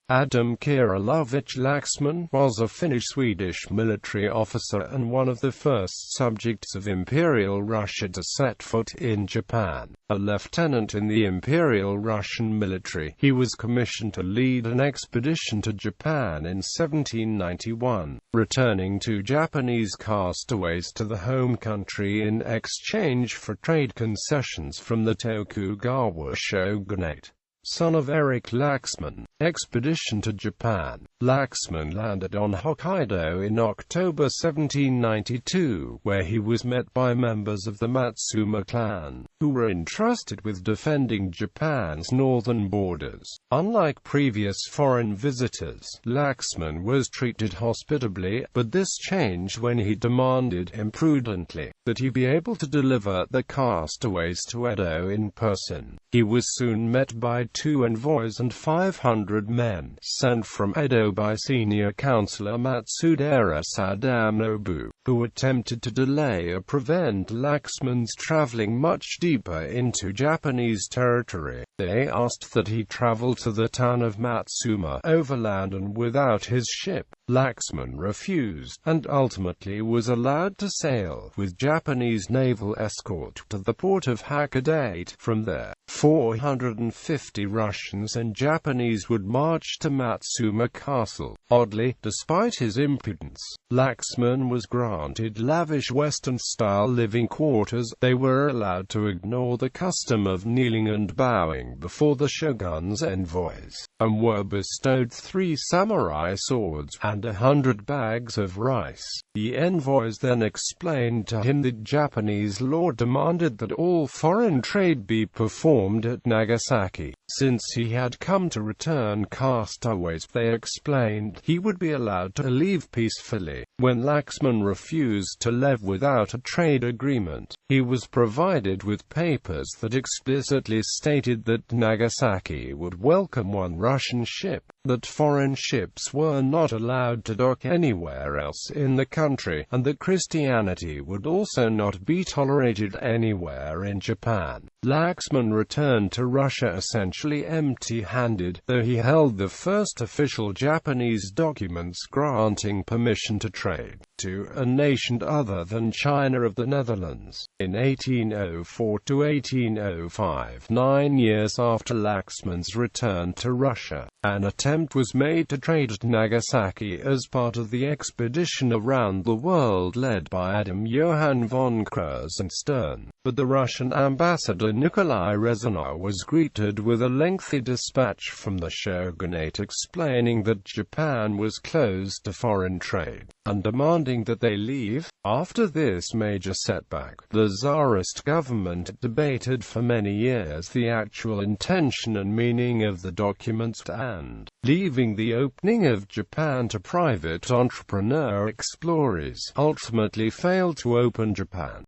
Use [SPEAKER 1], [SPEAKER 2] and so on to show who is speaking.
[SPEAKER 1] Adam Kirillovich Laxman was a Finnish-Swedish military officer and one of the first subjects of Imperial Russia to set foot in Japan. A lieutenant in the Imperial Russian military, he was commissioned to lead an expedition to Japan in 1791, returning two Japanese castaways to the home country in exchange for trade concessions from the Tokugawa shogunate. Son of Erik Laxman. Expedition to Japan. Laxman landed on Hokkaido in October 1792, where he was met by members of the Matsuma clan, who were entrusted with defending Japan's northern borders. Unlike previous foreign visitors, Laxman was treated hospitably, but this changed when he demanded, imprudently, that he be able to deliver the castaways to Edo in person. He was soon met by two envoys and 500 men, sent from Edo by senior councillor Matsudaira Sadanobu, who attempted to delay or prevent Laxman's traveling much deeper into Japanese territory. They asked that he travel to the town of Matsuma overland and without his ship. Laxman refused, and ultimately was allowed to sail with Japanese naval escort to the port of Hokkaido. From there, 450 Russians and Japanese would march to Matsuma Castle. Oddly, despite his impudence, Laxman was granted lavish Western-style living quarters. They were allowed to ignore the custom of kneeling and bowing before the shogun's envoys, and were bestowed 3 samurai swords and 100 bags of rice. The envoys then explained to him that Japanese law demanded that all foreign trade be performed at Nagasaki. Since he had come to return castaways, they explained, he would be allowed to leave peacefully. When Laxman refused to leave without a trade agreement, he was provided with papers that explicitly stated that Nagasaki would welcome one Russian ship, that foreign ships were not allowed to dock anywhere else in the country, and that Christianity would also not be tolerated anywhere in Japan. Laxman returned to Russia essentially empty-handed, though he held the first official Japanese documents granting permission to trade to a nation other than China of the Netherlands. In 1804 to 1805, 9 years after Laxman's return to Russia, an attempt was made to trade at Nagasaki as part of the expedition around the world led by Adam Johann von Krusenstern, but the Russian ambassador Nikolai Rezanov was greeted with a lengthy dispatch from the shogunate explaining that Japan was closed to foreign trade, and demanding that they leave. After this major setback, the Tsarist government debated for many years the actual intention and meaning of the documents, and, leaving the opening of Japan to private entrepreneur explorers, ultimately failed to open Japan.